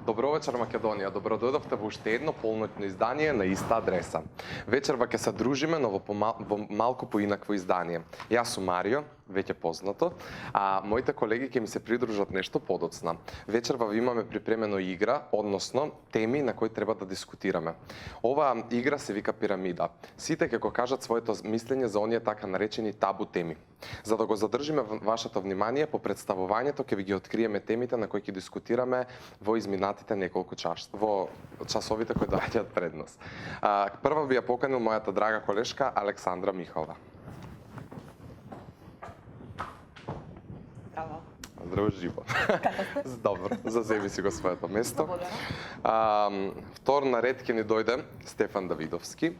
Добро вечер, Македонија. Добродојдовте во уште едно полноќно издание на иста адреса. Вечерва ќе се дружиме, но во малку поинакво издание. Јас сум Марио, веќе познато, а моите колеги ќе ми се придружат нешто подоцна. Вечерва ви имаме припремено игра, односно теми на кои треба да дискутираме. Оваа игра се вика пирамида. Сите ќе го кажат своето мислење за оние така наречени табу теми. За да го задржиме вашето внимание, по представувањето ќе ви ги откриеме темите на кои ќе дискутираме во изминатите неколку во часовите кои доаѓаат пред нас. Прва би ја поканил мојата драга колешка Александра Михова. Здраво. Здраво живо. Добро, заземи си го своето место. Втор на ред ќе ни дојде Стефан Давидовски.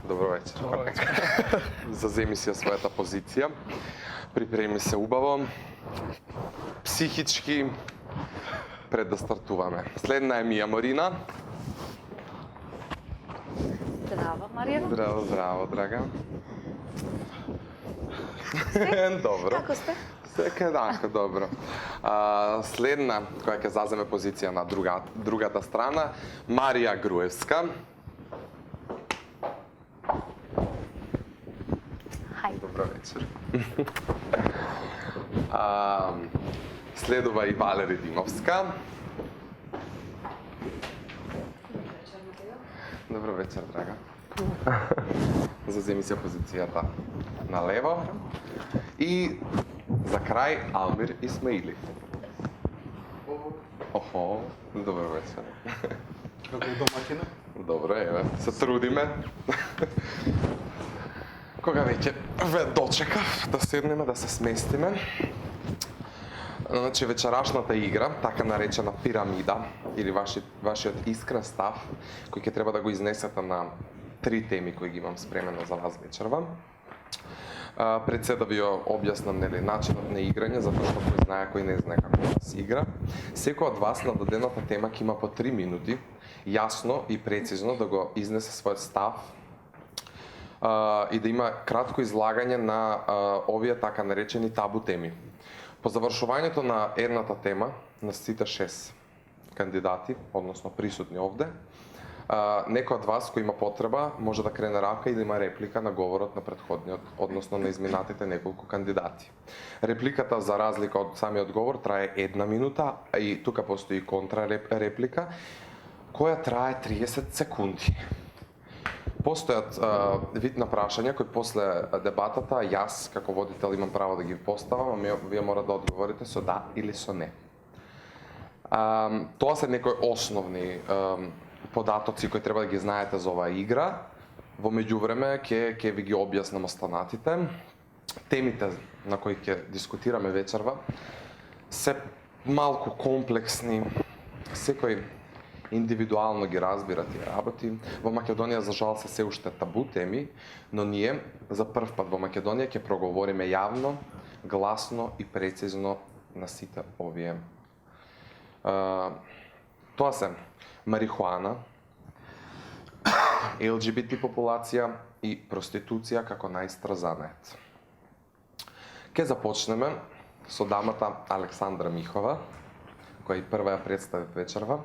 Добро вечер. Добро вечер. Заземи си ја својата позиција. Припреми се убаво. Психички пред да стартуваме. Следна е Мија Морина. Здраво, Марија. Здраво, здраво, драга. Добро. Како сте? Сека еднакво добро. Следна, која ќе заземе позиција на другата страна, Марија Груевска. Хај. Добро вечер. Следува и Валери Димовска. Добро вечер, драга. Заземи се позицијата на лево. И за крај Алмир Исмаили. Охо, добро вечер. Како домаќина? Добро, еве, се трудиме. Кога веќе ве дочекав да седнеме, да се сместиме. Значи, вечерашната игра, така наречена пирамида, или вашиот искрен став, кој ќе треба да го изнесете на 3 теми кои ги имам спремено за вас вечерва. Пред се да ви објаснам начинот на играње, затоа што кој знае, кој не знае како да се игра. Секој од вас на дадената тема ќе има по 3 минути, јасно и прецизно да го изнесе својот став и да има кратко излагање на овие така наречени табу теми. По завршувањето на едната тема, на сите 6 кандидати, односно присутни овде, некој од вас кој има потреба може да крене рака и да има реплика на говорот на претходниот, односно на изминатите неколку кандидати. Репликата, за разлика од самиот говор, трае 1 минута, и тука постои контрареплика, која трае 30 секунди. Постојат вид на прашања кои после дебатата јас како водител имам право да ги поставам, а вие мора да одговорите со да или со не. Тоа се некои основни податоци кои треба да ги знаете за оваа игра. Во меѓувреме ќе ви ги објаснам останатите. Темите на кои ќе дискутираме вечерва се малку комплексни. Секој индивидуално ги разбира тие работи. Во Македонија за жал се уште табу теми, но ние за прв пат во Македонија ќе проговориме јавно, гласно и прецизно на сите овие. Тоа се марихуана, ЛГБТ популација и проституција како најстар занет. Ке започнеме со дамата Александра Михова, која и прва ја представи вечерва.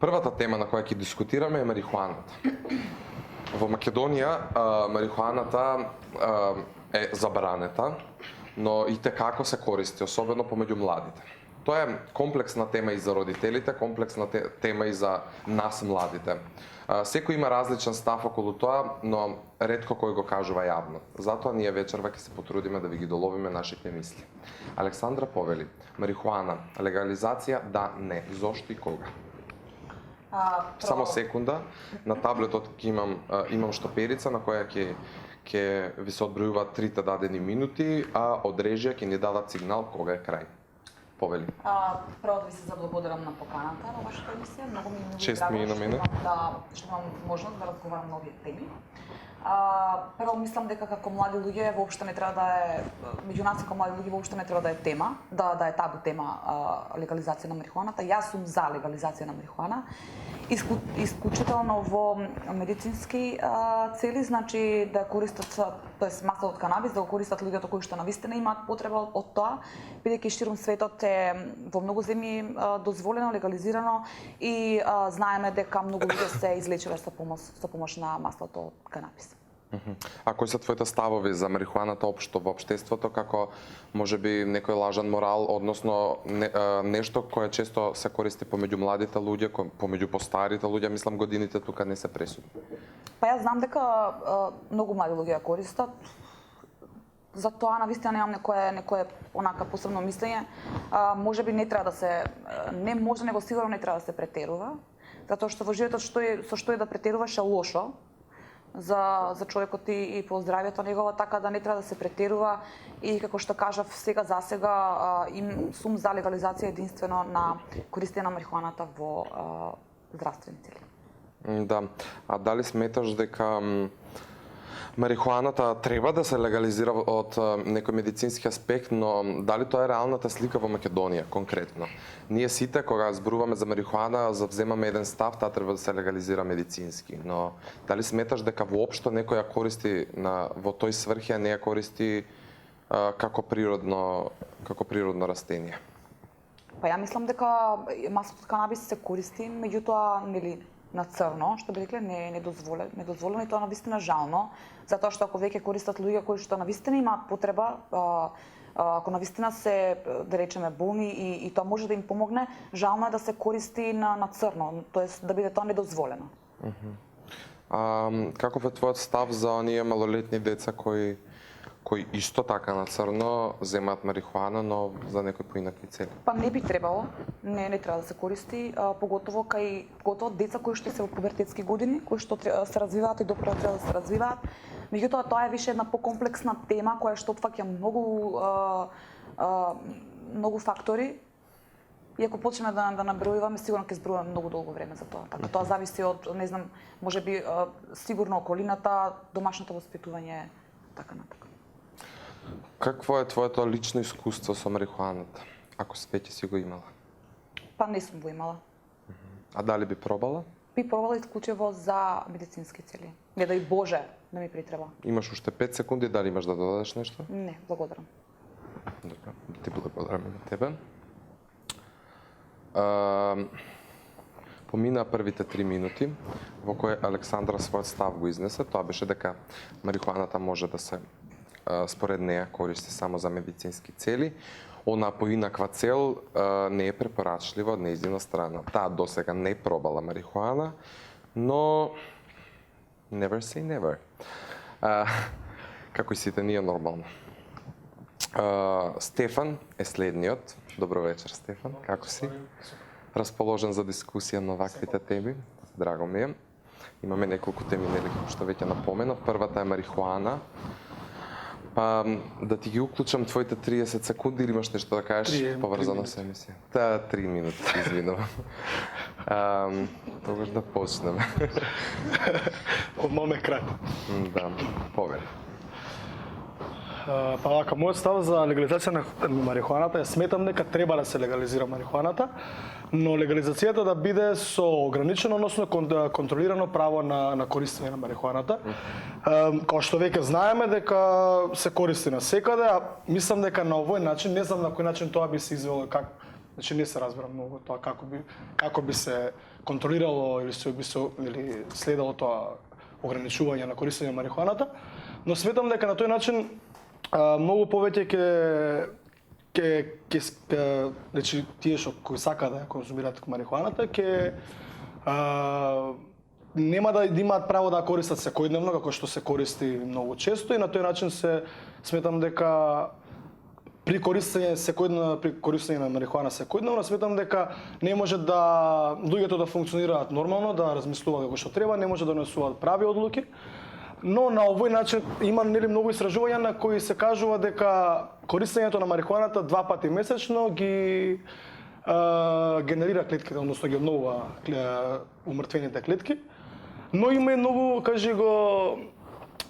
Првата тема на која ќе дискутираме е марихуаната. Во Македонија марихуаната е забранета, но и како се користи, особено помеѓу младите. Тоа е комплексна тема и за родителите, комплексна тема и за нас младите. Секој има различен став околу тоа, но ретко кој го кажува јавно. Затоа ние вечерва ќе се потрудиме да ви ги доловиме нашите мисли. Александра повели, марихуана, легализација, да, не, зошто и кога? Само секунда, на таблетот имам штоперица на која ќе ви се одбројуваат 3 дадени минути, а од режија ќе ни дадат сигнал кога е крај. Повели. Прво да ви се заблагодарам на поканата на вашата емисија. Многу ми е Чест драго ми е на мене. што имам можност да разговарам на овие теми. Прво мислам дека како млади луѓе воопшто не треба да е меѓу нас како млади луѓе воопшто не треба да е тема, да е табу тема легализација на марихуаната. Јас сум за легализација на марихуана. Исклучително во медицински цели, значи да користат, тоест масата од канабис, да го користат луѓето кои што навистина имаат потреба од тоа, бидејќи штирум светот е во многу земји дозволено, легализирано и знаеме дека многу луѓе се излечиле со помош на маслото од канабис. А кои се твоите ставови за марихуаната општо во општеството, како можеби некој лажан морал, односно нешто кое често се користи помеѓу младите луѓе, помеѓу постарите луѓе, мислам годините тука не се пресудни. Па јас знам дека многу млади луѓе ја користат. За тоа навистина немам некое онака посебно мислење. Можеби не треба да се не може, него сигурно не треба да се претерува, затоа што во животот со што е да претеруваш е лошо за човекот и по здравјето негово, така да не треба да се претерува и како што кажав сега за сега сум за легализација единствено на користење на марихуаната во здравствени цели. Да. А дали сметаш дека марихуаната треба да се легализира од некој медицински аспект, но дали тоа е реалната слика во Македонија конкретно? Ние сите кога зборуваме за марихуана, завземаме еден став, таа треба да се легализира медицински, но дали сметаш дека воопшто некој ја користи во тој сврхи, а не ја користи како природно растение? Па ја мислам дека маслото од канабис се користи, меѓутоа нели на црно, што би рекле не е недозволено и тоа навистина жално, затоа што ако веќе користат луѓе кои што навистина имаат потреба, ако навистина се, да речеме, болни и тоа може да им помогне, жално е да се користи на црно, тоест да биде тоа недозволено. Каков е твојот став за оние малолетни деца кои исто така на црно земаат марихуана, но за некои поинакви цели? Па не би требало, не треба да се користи, поготово деца кои што се во пубертетски години, кои што се развиваат и допро треба да се развиваат. Меѓутоа тоа е више една покомплексна тема која што опфаќа многу фактори. И ако почнеме да набројуваме, сигурно ќе зборуваме многу долго време за тоа. Така тоа зависи од, не знам, можеби сигурно околината, домашното воспитување, така натака. Какво е твоето лично искуство со марихуаната, ако веќе си го имала? Па не сум го имала. А дали би пробала? Би пробала исклучиво за медицински цели. Не дај Боже да ми притреба. Имаш уште 5 секунди, дали имаш да додадеш нешто? Не, благодарам. Добро, ти благодарам и на тебе. Помина првите 3 минути во кои Александра својот став го изнесе, тоа беше дека марихуаната може да се според неја користи само за медицински цели. Она поинаква цел не е препорачливо од нејзина страна. Таа досега не пробала марихуана, но never say never. Како и сите ние нормално. Стефан е следниот. Добро вечер, Стефан. Како си? Расположен за дискусија на ваквите теми? Драго ми е. Имаме неколку теми, нели, што веќе напоменав. Првата е марихуана. Па да ти ги уклучам твоите 30 секунди или имаш нешто да кажеш поврзано со емисија? 3 минути, извинувам. Тогаш да почнеме. Од моме крај. Да, повели. Па вака, мојот став за легализација на марихуаната е сметам дека треба да се легализира марихуаната, но легализацијата да биде со ограничено, односно контролирано право на користење на марихуаната. Као што веќе знаеме дека се користи на секаде, а мислам дека на овој начин, не знам на кој начин тоа би се извело, значи не се разбирам многу тоа како би се контролирало или следало тоа ограничување на користење на марихуаната, но сметам дека на тој начин многу повеќе значи тие што кои сака да ја конзумираат марихуаната нема да имаат право да ја користат секојдневно како што се користи многу често и на тој начин сметам дека при користење на марихуана секојдневно сметам дека не може да луѓето да функционираат нормално, да размислуваат како што треба, не може да донесуваат прави одлуки. Но на овој начин има нели многу истражувања на кои се кажува дека користењето на марихуаната 2 пати месечно ги генерира клетките, односно ги обновува умртвените клетки. Но има и многу, кажи го,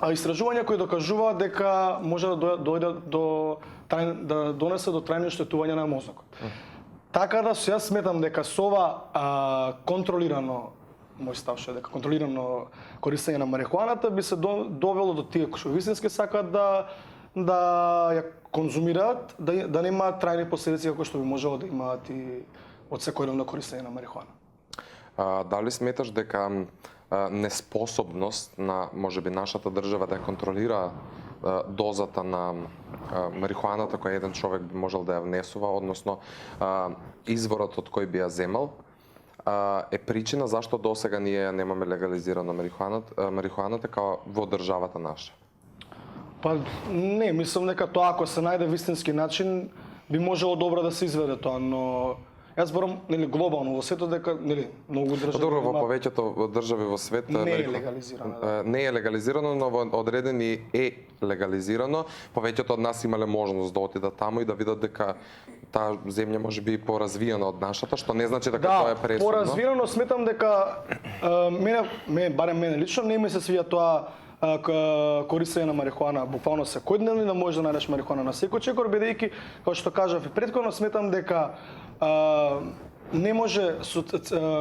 истражувања кои докажуваат дека може да дојде да донесе до трајно оштетување на мозокот. Така да јас сметам дека со ова контролирано, мој став што е дека контролирано користење на марихуаната би се довело до тие кои вистински сакаат да ја конзумираат, да немаат трајни последици како што би можело да имаат и од секојдневно користење на марихуана. Дали сметаш дека неспособност на можеби нашата држава да ја контролира дозата на марихуаната која еден човек би можел да ја внесува, односно изворот од кој би ја земал, е причина зашто досега ние немаме легализирана марихуаната као во државата наша? Па не, мислам дека тоа ако се најде вистински начин би можело добро да се изведе тоа, но јас зборам нели глобално во светот дека нели многу држави Добро, во повеќето држави во свет не е легализирано. Не е легализирано, но во одредени е легализирано. Повеќето од нас имале можност да отидат таму и да видат дека таа земја може би поразвиена од нашата, што не значи дека тоа е пресудно. Поразвиено сметам дека барем мене лично не ми се свија тоа користење на марихуана буквално секојдневно, да може да најдеш марихуана на секој чекор, бидејќи како што кажав и претходно сметам дека не може со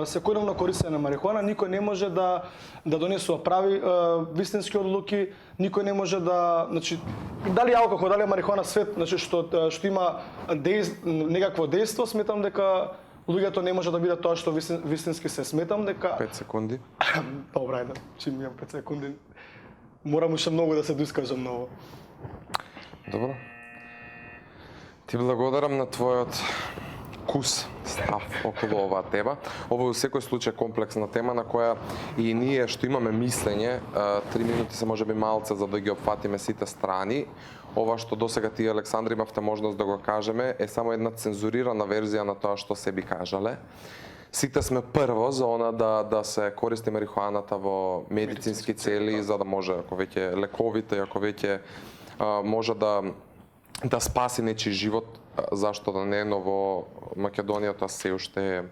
секојдневно користење на марихуана никој не може да донесува прави вистински одлуки, никој не може да, значи дали алкохол, дали марихуана свет, значи што има некакво дејство, сметам дека луѓето не може да бидат тоа што вистински се сметам дека 5 секунди. Добра, ајде, чим имам 5 секунди. Морам уште многу да се доискажам на ово. Добро. Ти благодарам на твојот кус став околу оваа тема. Ова е во секој случај комплексна тема на која и ние што имаме мислење, 3 минути се можеби малце за да ги опфатиме сите страни. Ова што досега ти, Александра, имавте можност да го кажеме е само една цензурирана верзија на тоа што се би кажале. Сите сме прво за она да се користи марихуаната во медицински цели, за да може, ако веќе лековите, ако веќе може да спаси нечи живот, зашто да не, но во Македонија тоа се уште е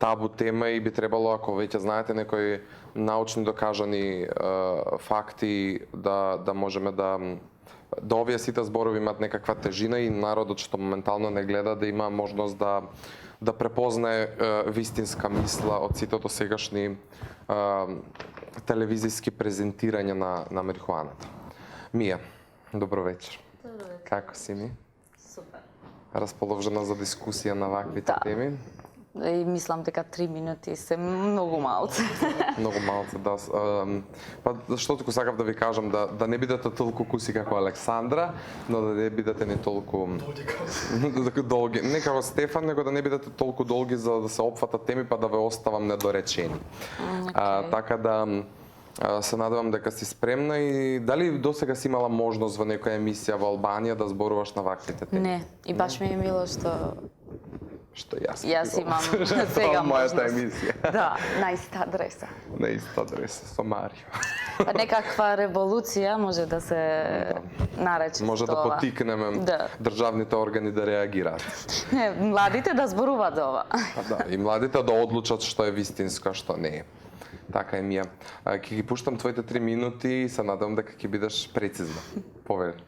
табу тема и би требало, ако веќе знаете некои научни докажани факти, да можеме да овие сите зборови имаат некаква тежина и народот што моментално не гледа да има можност да препознае вистинска мисла од сите досегашни телевизиски презентирања на марихуаната. Мија, добро вечер. Добро вечер. Како си ми? Супер. Расположена за дискусија на ваквите теми? И мислам дека 3 минути се многу малце. Многу малце, да. Па што туку сакав да ви кажам, да не бидете толку куси како Александра, но да не бидете не толку долги. Не како Стефан, него да не бидете толку долги за да се опфатат теми па да ве оставам недоречени. Така да се надевам дека си спремна и дали досега си имала можност во некоја емисија во Албанија да зборуваш на ваквите теми? Не, и баш ми е мило што Јас имам сега мојата можност. емисија. Да, на иста адреса. На иста адреса со Марио. Па некаква револуција може да се нарече. Може да потикнеме државните органи да реагираат. Не, младите да зборуваат за ова. Па да, и младите да одлучат што е вистинско, а што не е. Така е, Мија. Ќе ги пуштам твоите 3 минути и се надевам дека ќе бидеш прецизна. Повели.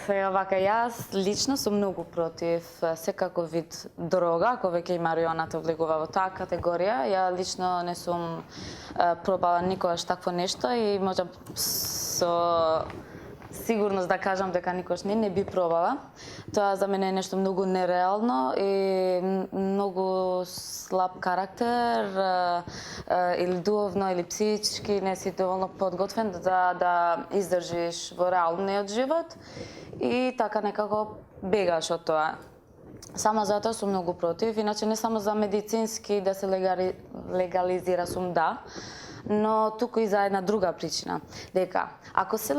Сега вака, јас лично сум многу против секаков вид дрога, ако веќе и марихуаната влегува во таа категорија. Ја лично не сум пробала никогаш такво нешто и можам со сигурност да кажам дека никош не би пробала. Тоа за мене е нешто многу нереално и многу слаб карактер или духовно или психички не си доволно подготвен да издржиш во реалниот живот и така некако бегаш од тоа. Само затоа сум многу против, иначе не само за медицински да се легализира сум да, но туку и за една друга причина, дека ако се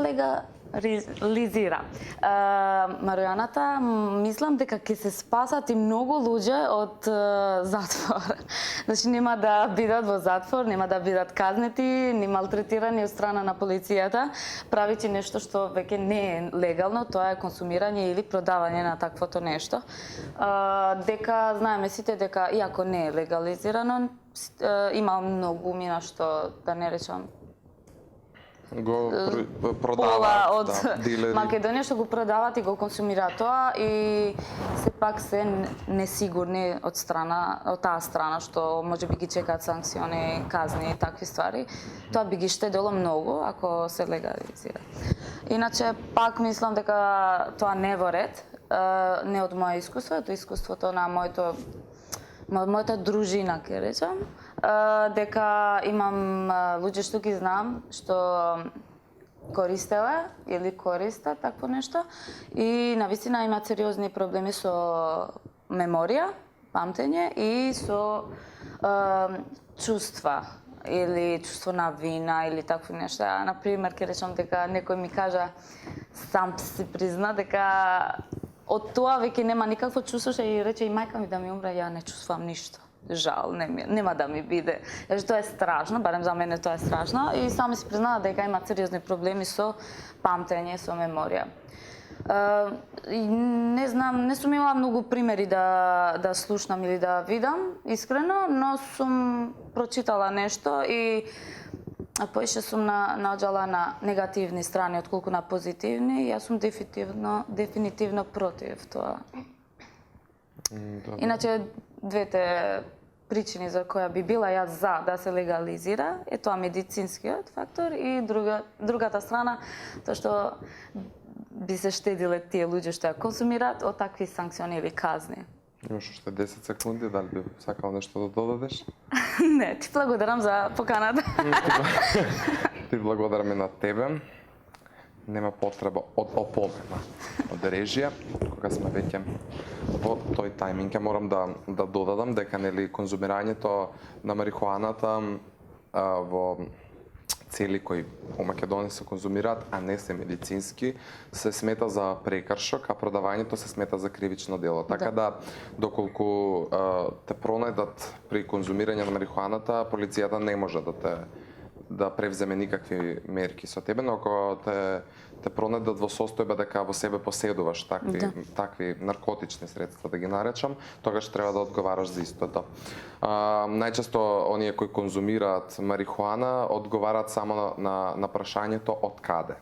легализира. Маријуаната мислам дека ќе се спасат и многу луѓе од затвор. Значи нема да бидат во затвор, нема да бидат казнети, ни малтретирани од страна на полицијата, правејќи нешто што веќе не е легално, тоа е консумирање или продавање на таквото нешто. Дека знаеме сите дека иако не е легализирано, има многу мина што да не речам Го пола продаваат, од дилери. Македонија што го продаваат и го консумираат тоа и сепак се несигурни од таа страна што можеби ги чекаат санкциони, казни и такви ствари. Тоа би ги штедело многу ако се легализира. Иначе пак мислам дека тоа не е во ред, не од моја искуство, тоа искуството на мојата дружина, ќе речам, дека имам луѓе што ги знам, што користеле или користат такво нешто и навистина имаат сериозни проблеми со меморија, памтење и со чувства или чувство на вина или такви нешта. Например, ќе речам дека некој ми кажа, сам си призна дека од тоа веќе нема никакво чувство, што и рече и мајка ми да ми умре, ја не чувствувам ништо. Жал, нема да ми биде. Тоа е страшно, барем за мене тоа е страшно и сами си признава дека имаат сериозни проблеми со памтење, со меморија. Не знам, не сум имала многу примери да слушнам или да видам, искрено, но сум прочитала нешто и поише сум наоѓала на негативни страни отколку на позитивни и јас сум дефинитивно против тоа. Иначе двете причини за која би била јас за да се легализира е тоа медицинскиот фактор и другата страна тоа што би се штедиле тие луѓе што ја консумираат од такви санкциони или казни. Имаш уште 10 секунди, дали би сакал нешто да додадеш? Не, ти благодарам за поканата. Ти благодарам и на тебе. Нема потреба од опомена, од режија, кога сме веќе во тој тајминг. Ја морам да додадам дека нели конзумирањето на марихуаната во цели кои во Македонија се конзумираат, а не се медицински, се смета за прекршок, а продавањето се смета за кривично дело. Така да, доколку те пронајдат при конзумирање на марихуаната, полицијата не може да превземе никакви мерки со тебе, но ако те пронајдат во состојба дека во себе поседуваш такви наркотични средства, да ги наречам, тогаш треба да одговараш за истото. Најчесто оние кои конзумираат марихуана одговараат само на прашањето од каде,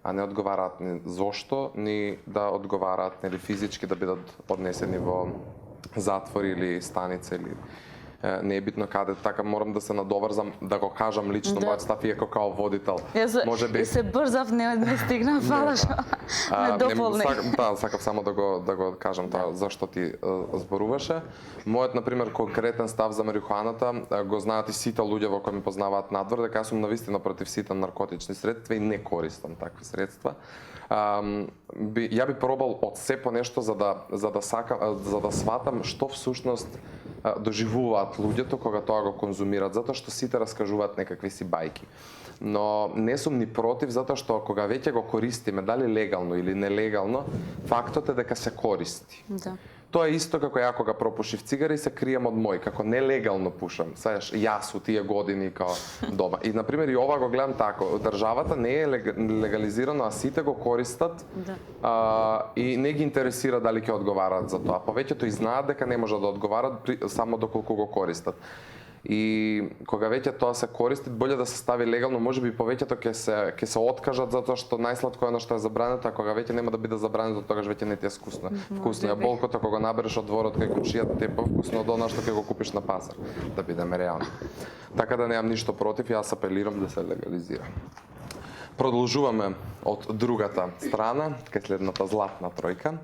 а не одговараат ни зошто, ни да одговараат нели физички да бидат однесени во затвор или станица или не е битно каде, така морам да се надоврзам да го кажам лично мојот став иако као водител. Јас се брзав, не стигнав, фала што ме дополни. Сакав само да го кажам тоа зашто ти зборуваше. Мојот например конкретен став за марихуаната го знаат и сите луѓе во кои ме познаваат надвор, дека јас сум навистина против сите наркотични средства и не користам такви средства. Ја би пробал од се по нешто за да сватам што всушност доживуваат луѓето кога тоа го конзумираат, затоа што сите раскажуваат некакви си бајки. Но не сум ни против, затоа што кога веќе го користиме, дали легално или нелегално, фактот е дека се користи. Да. Тоа е исто како ја кога пропушив цигара и се крием од мој, како нелегално пушам. Сајаш, јас у тие години као дома. И, например, и ова го гледам тако. Државата не е легализирано, а сите го користат и не ги интересира дали ќе одговараат за тоа. Повеќето и знаат дека не можат да одговараат само доколку го користат. И кога веќе тоа се користи, боле да се стави легално, можеби повеќето ќе се откажат затоа што најсладко е она што е забрането, а кога веќе нема да биде забрането, тогаш веќе не ти е вкусно. Вкусно е болкото кога го набереш од дворот кај комшијата, те е повкусно од она што ќе го купиш на пазар, да бидеме реални. Така да немам ништо против, јас апелирам да се легализира. Продолжуваме од другата страна, кај следната златна тројка.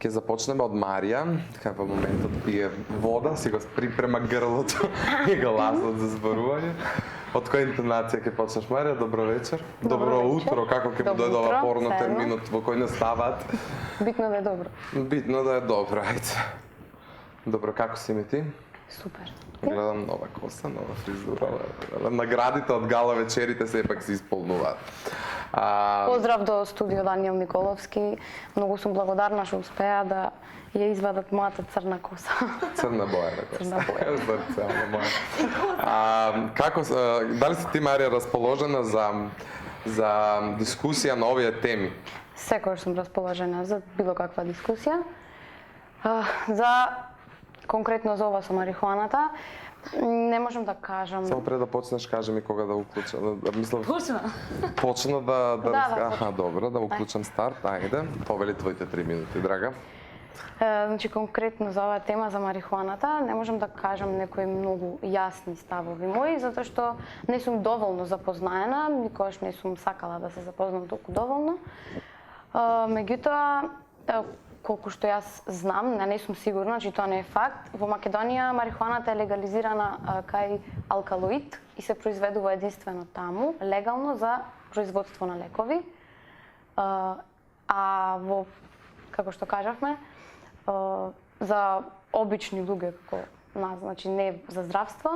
Ке започнеме од Марија, кај во моментот пие вода, си го припрема грлото и гласот за зборување. Од која интонација ќе почнеш, Марија? Добро вечер. Добро утро. Како ќе му дојде ова порно терминот во кој не ставаат? Битно да е добро. Битно да е добро, ајде. Добро, како си ми ти? Супер. Гледам нова коса, нова фризура. Наградите од гала вечерите сепак се исполнуваат. Поздрав до студио Даниел Николовски. Многу сум благодарна што успеа да ја извадат мојата црна коса. Црна боја на коса. Црна боја. Зрцелна моја. Дали си ти, Марија, расположена за дискусија на овие теми? Секогаш сум расположена за било каква дискусија. За конкретно за ова со марихуаната, не можам да кажам. Само пред да почнеш, кажи ми кога да уклучам. Мислам, почна да Да, добро, да уклучам старт. Ајде, повели твоите 3 минути, драга. Значи конкретно за оваа тема за марихуаната, не можам да кажам некои многу јасни ставови мои, затоа што не сум доволно запознаена, никогаш не сум сакала да се запознам толку доволно. Меѓутоа, колку што јас знам, не сум сигурна, че тоа не е факт, во Македонија марихуаната е легализирана кај алкалоид и се произведува единствено таму, легално за производство на лекови. А во, како што кажавме, за обични луѓе како нас, значи не за здравство,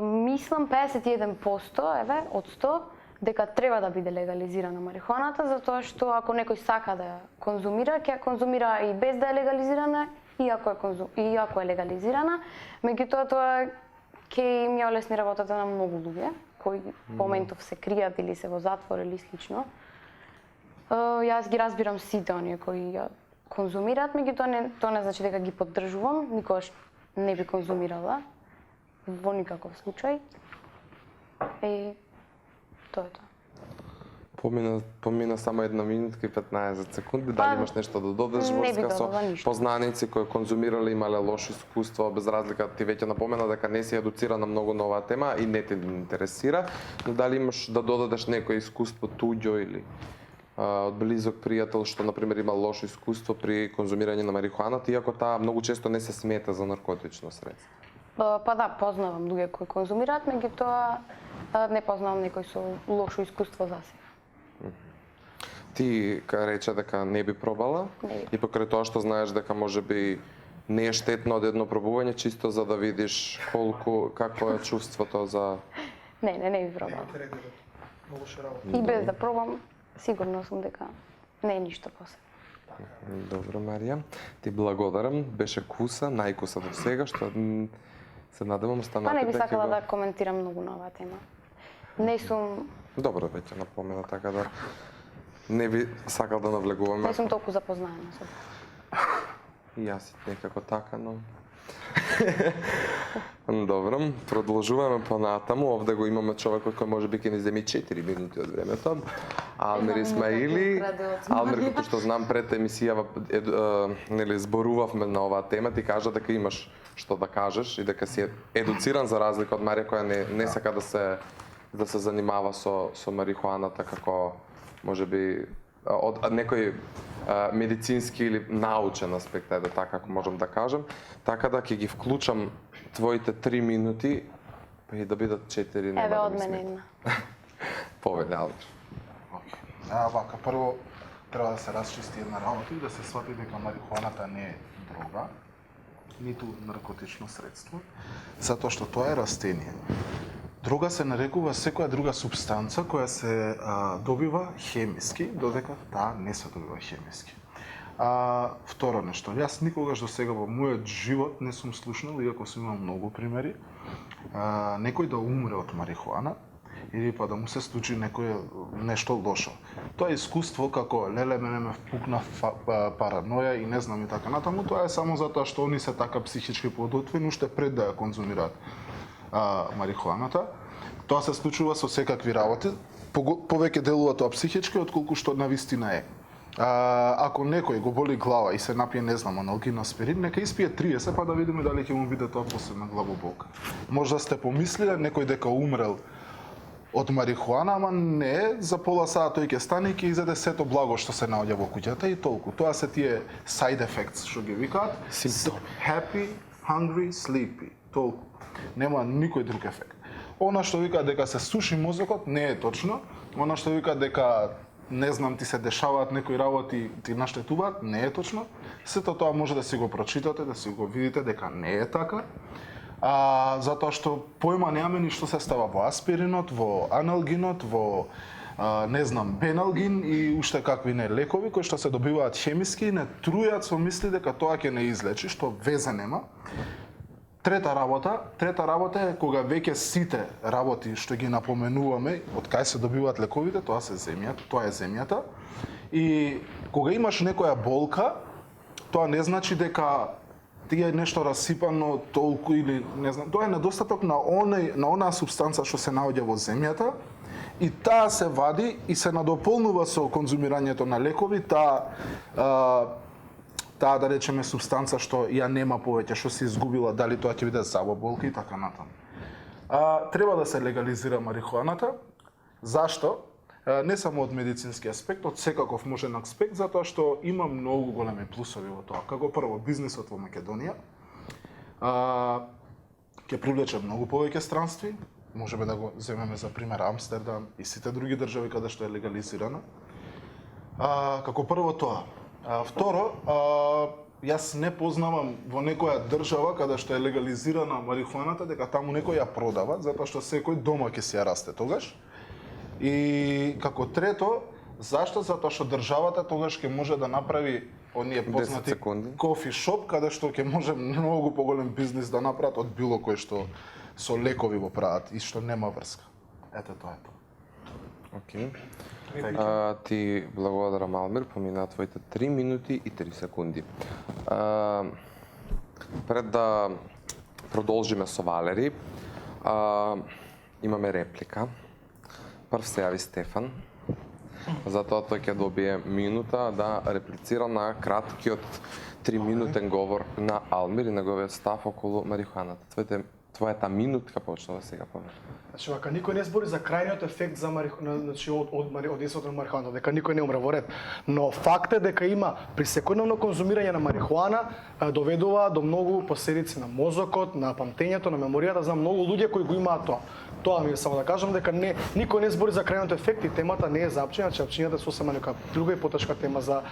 мислам 51% еве од 100 дека треба да биде легализирана марихуаната, затоа што ако некој сака да ја конзумира, ќе ја конзумира и без да е легализирана, иако е легализирана, меѓутоа тоа ќе им ја олесни работата на многу луѓе кои по моментов се кријат или се во затвор или слично. Јас ги разбирам сите оние кои ја конзумираат, меѓутоа тоа не значи дека ги поддржувам, никогаш не би конзумирала во никаков случај. И тоа е тоа. Помина само 1 минутка и 15 секунди. Дали имаш нешто да додадеш не би врска со додала ништо. познаници кои конзумирале, имале лошо искуство, без разлика ти веќе напомена дека не си едуцирана многу на оваа тема и не те интересира, но дали имаш да додадеш некое искуство туѓо или од близок пријател што на пример има лошо искуство при конзумирање на марихуаната, иако таа многу често не се смета за наркотично средство? Па да, познавам луѓе кои конзумираат, меѓутоа не познавам некој со лошо искуство за сега. Ти рече дека не би пробала Не би. и покрај тоа што знаеш дека можеби не е штетно од едно пробување, чисто за да видиш какво е чувството за... Не би пробала. Многу ше работа. И без да пробам, сигурно сум дека не е ништо после. Добро, Марија. Ти благодарам. Беше куса, најкуса до сега, што се надевам Па останатите. не би сакала ќе го- да коментирам многу на оваа тема. Не сум Добро, веќе напомена, така да не би сакал да навлегуваме. не сум толку запознаена со тоа. И јас некако така, но... Добро, продолжуваме понатаму. Овде го имаме човекот кој може би ќе ни земи 4 минути од времето. Алмир Исмаили. Алмир, како што знам пред емисијава нели зборувавме на оваа тема, ти кажа дека имаш што да кажеш и дека си едуциран за разлика од Марија која не сака да се занимава со марихуаната како можеби од некој медицински или научен аспект, да така ако можам да кажам. Така да ќе ги вклучам твоите 3 минути, па и да бидат 4, нема Еве да од ми мене смета. една. Повеќе, Алмир. Вака, прво треба да се расчисти една работа и да се свати дека марихуаната не е дрога, ниту наркотично средство, затоа што тоа е растение. Дрога се нарекува секоја друга супстанца која се добива хемиски, додека таа не се добива хемиски. Второ нешто, јас никогаш до сега во мојот живот не сум слушнал, иако сум имал многу примери, некој да умре од марихуана или па да му се случи нешто лошо. Тоа е искуство како леле мене ме впукна параноја и не знам и така натаму, тоа е само затоа што они се така психички подготвени уште пред да ја конзумираат марихуаната. Тоа се случува со секакви работи, повеќе делува тоа психички отколку што навистина е. Ако некој го боли глава и се напие, не знам, аналгин аспирин, нека испие 30, па да видиме дали ќе му биде тоа посебна главоболка. Можда сте помислиле некој дека умрел од марихуана, ама не, за пола саат тој ќе стане и ќе изеде сето благо што се наоѓа во куќата и толку. Тоа се тие side effects што ги викаат. Симптоми. Happy, hungry, sleepy. Толку. Нема никој друг ефект. Она што вика дека се суши мозокот не е точно. Она што вика дека не знам ти се дешаваат некои работи ти наштетуваат не е точно. Сето тоа може да си го прочитате, да си го видите дека не е така. Затоа што појма немаме ни што се става во аспиринот, во аналгинот, во не знам, беналгин и уште какви не лекови кои што се добиваат хемиски и не трујат со мисли дека тоа ќе не излечи, што везе нема. Трета работа е кога веќе сите работи што ги напоменуваме, од кај се добиваат лековите, тоа е земјата. И кога имаш некоја болка, тоа не значи дека ти е нешто расипано толку или не знам, тоа е недостаток на онаа супстанца што се наоѓа во земјата и таа се вади и се надополнува со конзумирањето на лекови, таа да речеме супстанца што ја нема повеќе, што се изгубила, дали тоа ќе биде заболка и така натаму. Треба да се легализира марихуаната. Зашто? Не само од медицински аспект, од секаков можен аспект, затоа што има многу големи плусови во тоа. Како прво, бизнисот во Македонија ќе привлече многу повеќе странстви, можеме да го земеме за пример Амстердам и сите други држави каде што е легализирана. Како прво тоа. Второ, јас не познавам во некоја држава каде што е легализирана марихуаната дека таму некој ја продава, затоа што секој дома ќе си ја расте тогаш. И како трето, зашто? Затоа што државата тогаш ќе може да направи оние познати кофи шоп, каде што ќе може многу поголем бизнис да направат од било кој што со лекови го прават и што нема врска. Ете тоа е тоа. Океј. Ти благодарам, Алмир, поминаа твоите 3 минути и 3 секунди. Пред да продолжиме со Валери, имаме реплика. Прв се јави Стефан, затоа тој ќе добие минута да реплицира на краткиот 3-минутен говор на Алмир и неговиот став околу марихуаната. Твојата минутка почнува сега повеќе. Значи, вака никој не збори за крајниот ефект за значи од действието на марихуана, дека никој не умре во ред. Но факт е дека има при секојдневно конзумирање на марихуана доведува до многу последици на мозокот, на памтењето, на меморијата, знам многу луѓе кои го имаат тоа. Тоа ми е само да кажам дека никој не збори за крајниот ефект и темата не е запчина, чапчината е сосема нека друга и потешка тема за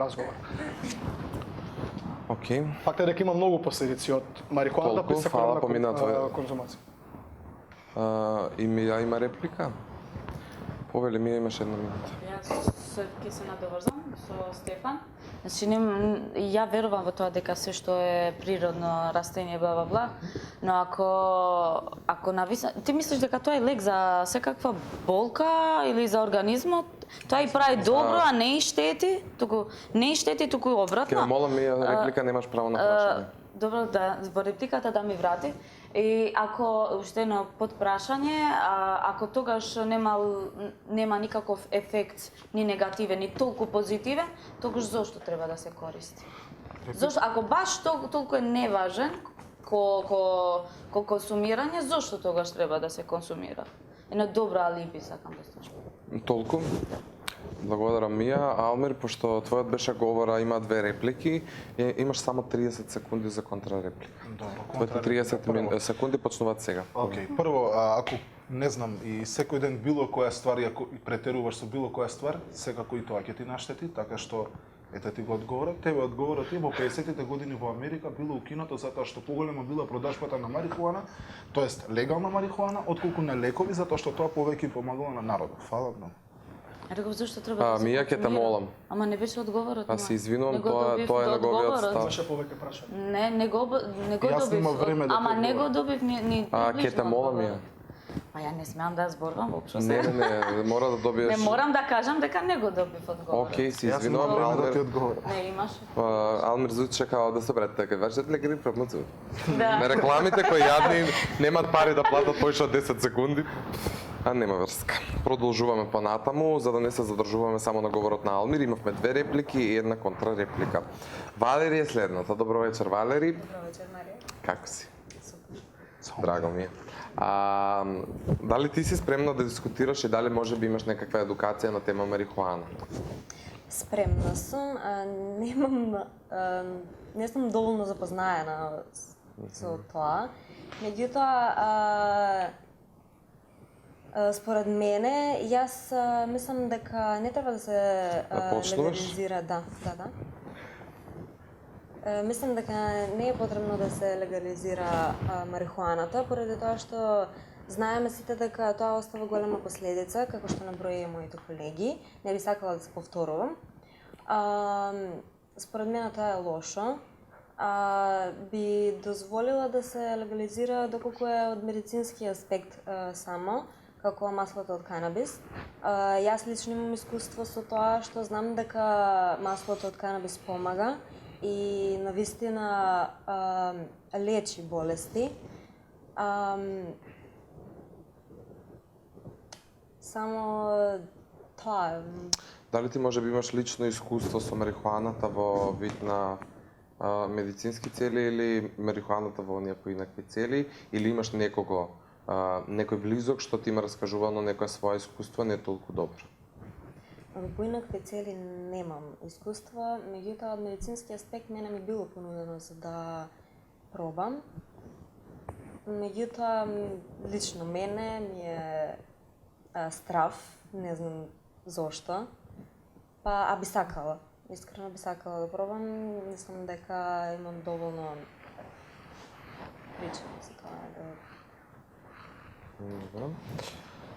разговор. Океј. Факт е дека има многу последици од марихуаната при секојдневна конзумација. Има реплика? Повели ми, имаш една минута. Јас ќе се надоврзам со Стефан. Значи, ја верувам во тоа дека се што е природно растение, бла, бла, бла, но ако нависна... Ти мислиш дека тоа е лек за секаква болка или за организмот? Тоа и прави добро, а не и штети, туку обратно. Ке молам ми реплика, немаш право на прашање. Добро, да, во репликата да ми врати. И ако уште едно подпрашање, ако тогаш нема никаков ефект, ни негативен, ни толку позитивен, тогаш зошто треба да се користи? Зошто, ако баш толку е неважен ко консумирање, зошто тогаш треба да се консумира? Едно добро алиби сакам да слушам. Толку. Благодарам, Мија. Алмир, пошто твојот беше говора, има 2 реплики, имаш само 30 секунди за контрареплика. Твоите 30 секунди почнуваат сега. Океј, прво, ако не знам, и секој ден било која ствар, ако претеруваш со било која ствар, секако и тоа ќе ти наштети, така што ете ти го одговорот. Тебе одговорот е во 50-тите години во Америка било укинато затоа што поголема била продажбата на марихуана, тоест легална марихуана, отколку на лекови, затоа што тоа повеќе помагало на народот. Фала многу. Реков, зашто треба да се Мија ќе те молам. Ама не беше одговорот. Се извинувам, тоа е неговиот став. Имаше повеќе прашања. Не го Јас добив. немам време да Ама те не го добив ни. Ќе те молам, Мија. Па ја не смеам да зборувам воопшто. Не, мора да добиеш. Не морам да кажам дека не го добив одговорот. Океј, се Јас немам извинувам, време да ти Алмир. одговорам. Не имаш. Алмир звучи као да се брате, ке вршат ли ги промоција? Да. На рекламите кои јадни немаат пари да платат поише од 10 секунди. А нема врска. Продолжуваме понатаму, за да не се задржуваме само на говорот на Алмир. Имавме 2 реплики и една контрареплика. Валери е следната. Добро вечер, Валери. Добро вечер, Марија. Како си? Драго ми е. Дали ти си спремна да дискутираш и дали може би имаш некаква едукација на тема марихуана? Спремна сум, не сум доволно запознаена со тоа. Меѓутоа, според мене, јас мислам дека не треба да се легализира. Да. Мислам дека не е потребно да се легализира марихуаната, поради тоа што Знаеме сите дека тоа остава голема последица, како што наброи и моите колеги. Не би сакала да се повторувам. Според мене тоа е лошо. Би дозволила да се легализира доколку е од медицински аспект само, како маслото од канабис. Јас лично имам искуство со тоа што знам дека маслото од канабис помага и навистина лечи болести. Само тоа. Дали ти може би имаш лично искуство со марихуаната во вид на медицински цели или марихуаната во оние поинакви цели, или имаш некого, некој близок што ти има раскажувано некое свое искуство не толку добро? Во поинакви цели немам искуство, меѓутоа од медицински аспект мене ми било понудено за да пробам. Меѓутоа лично мене ми е страв, не знам зошто. А би сакала. Искрено би сакала да пробам. Мислам дека имам доволно причини за тоа Добро.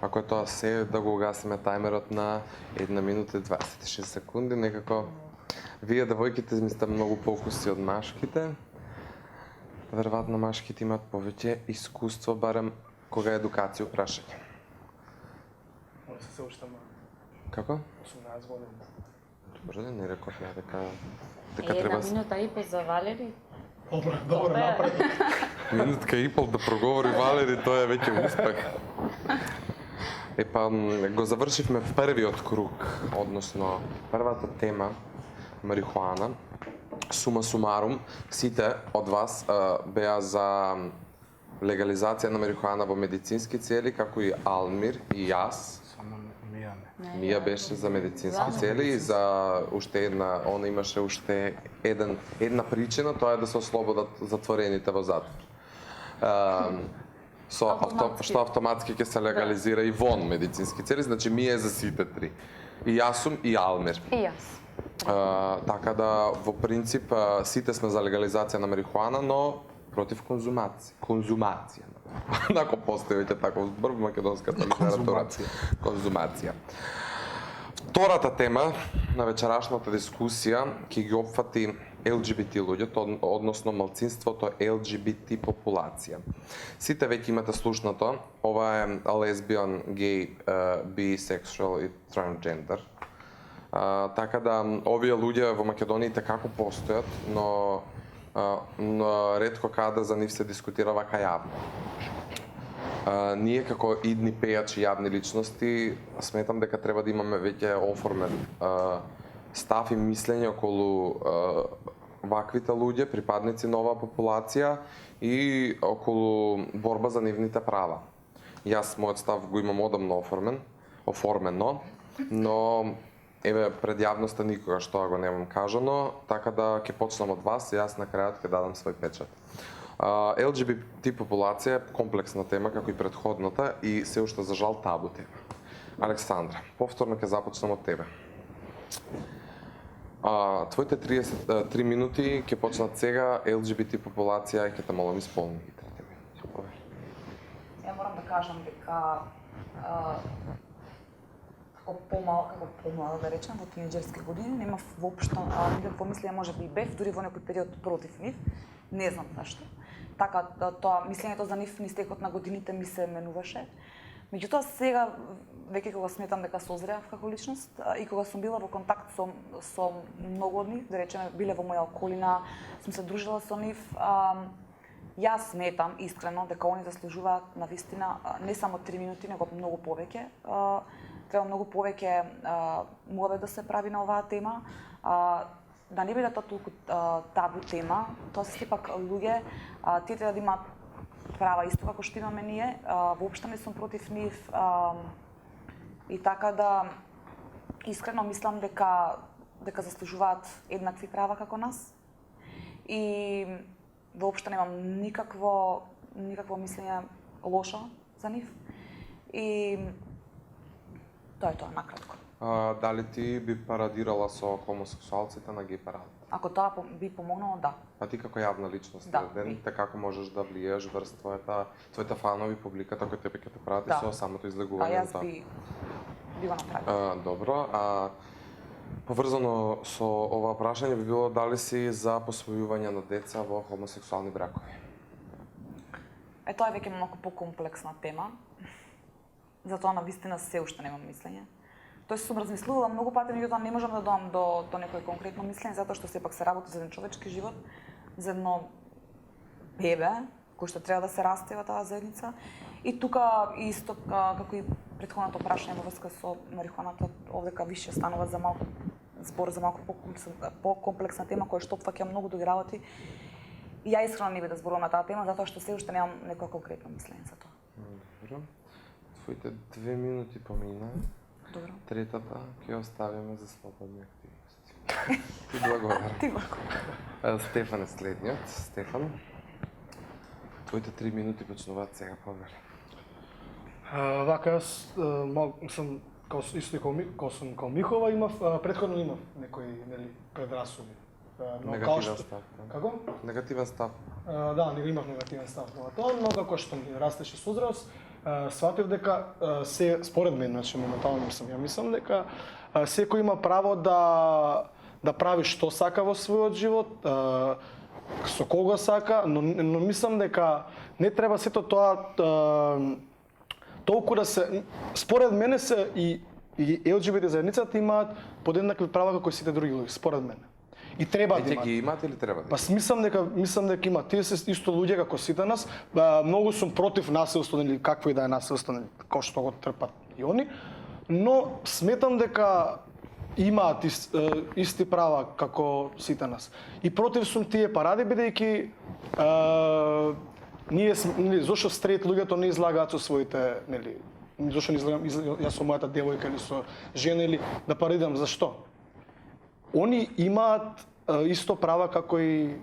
Ако е тоа се, да го угасиме тајмерот на 1 минута и 26 секунди, некако вие девојките ми сте многу покуси од машките. Веројатно машките имаат повеќе искуство, барем кога е едукација прашање. Може се уште Како? 18 години. Добре, не реков ја дека Една треба минута и по за Валери. Добро напред. минутка и пол да проговори Валери, тоа е веќе успех. Епа, го завршивме првиот круг, односно првата тема, марихуана. Сума сумарум, сите од вас беа за легализација на марихуана во медицински цели, како и Алмир и јас. Само Мија не. Мија беше за медицински цели и за уште една, она имаше уште една причина, тоа е да се ослободат затворените во затвор. Што автоматски ќе се легализира и вон медицински цели, значи Мија е за сите три. И јас сум и Алмир. И јас. Така да, во принцип, сите сме за легализација на марихуана, но против конзумација. Нако постои веќе таков збор во македонската литература. Конзумација. Втората тема на вечерашната дискусија ќе ги опфати LGBT луѓето, односно малцинството LGBT популација. Сите веќе имате слушнато, ова е лесбијан, геј, бисексуал и трансгендер. Така да, овие луѓе во Македонија како постојат, но ретко каде за нив се дискутира вака јавно. Ние како идни пејачи јавни личности сметам дека треба да имаме веќе оформен став и мислење околу ваквите луѓе, припадници на оваа популација и околу борба за нивните права. Јас мојот став го имам одамно оформено, но еве пред јавноста никогаш тоа го немам кажано, така да ќе почнам од вас и јас на крајот ќе дадам свој печат. LGBT популација е комплексна тема како и претходната и се уште за жал табу тема. Александра, повторно ќе започнам од тебе. Твоите 3 минути ќе почнат сега, LGBT популација и ќе те молам исполни ги 3 минути. Ја морам да кажам дека како помала да речем, во тинеџерски години, немав воопшто никакво мислење, може би и бев, дури во некој период против нив, не знам зашто. Така, тоа мислењето за нив низ текот на годините ми се менуваше. Меѓутоа сега, веќе кога сметам дека созреав како личност и кога сум била во контакт со многу од нив, да речеме, биле во моја околина, сум се дружила со нив, јас сметам искрено дека они заслужуваат навистина не само 3 минути, него многу повеќе. Треба многу повеќе муабет да се прави на оваа тема. Да не биде тоа толку табу тема, тоа се сепак луѓе, тие треба да имаат права исто како што имаме ние, воопшто не сум против нив и така да искрено мислам дека заслужуваат еднакви права како нас и воопшто немам никакво мислење лошо за нив и тоа е тоа накратко. Дали ти би парадирала со хомосексуалците на гей парад? Ако тоа би помогнало, да. А ти како јавна личност, Да, ден, би. како можеш да влиеш врз твоите фанови, публиката кој тебе ќе те прати Да. со самото А излегување јас на тоа? би го направила. Добро, поврзано со ова прашање би било дали си за посвојување на деца во хомосексуални бракови? Тоа е веќе малку покомплексна тема. Затоа на вистина се уште немам мислење. Тоест сум размислувала многу пати, меѓутоа не можам да доам до некое конкретно мислење, затоа што сепак се работи за еден човечки живот, за едно бебе кој што треба да се расте во таа заедница. И тука исто како и претходното прашање во врска со марихуаната, овдека више станува за малку збор за малку покомплексна тема која што опфаќа многу други работи. И ја искрено не би да зборувам на таа тема затоа што се уште немам некое конкретно мислење за тоа. Добро. Твоите 2 минути помина. Добро. Третата ќе оставиме за слободни активности. Ти благодарам. Ти благодарам. Стефан е следниот. Стефан, твоите 3 минути почнуваат сега, повели. Вака, јас сум исто како сум као Михова, претходно имав некои предрасуди. Негативен став. Како? Негативен став. Да, имав негативен став на тоа, но како што ми растеше со возраст, сватив дека според мен, значи моментално мислам дека секој има право да прави што сака во својот живот, со кого сака, но мислам дека не треба сето тоа толку да се, според мене се и ЛГБТ заедницата имаат подеднакви права како и сите други луѓе, според мене. И треба да имаат. ги имаат или треба да? Па мислам дека има тие се исто луѓе како сите нас. Многу сум против насилство или какво и да е насилство, како што го трпат и они, но сметам дека имаат исти права како сите нас. И против сум тие паради бидејќи зошто стрейт луѓето не излагаат со своите, зошто не излагам јас со мојата девојка или со жена или да парадирам, зашто? Они имаат исто права како и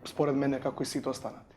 според мене како и сите останати.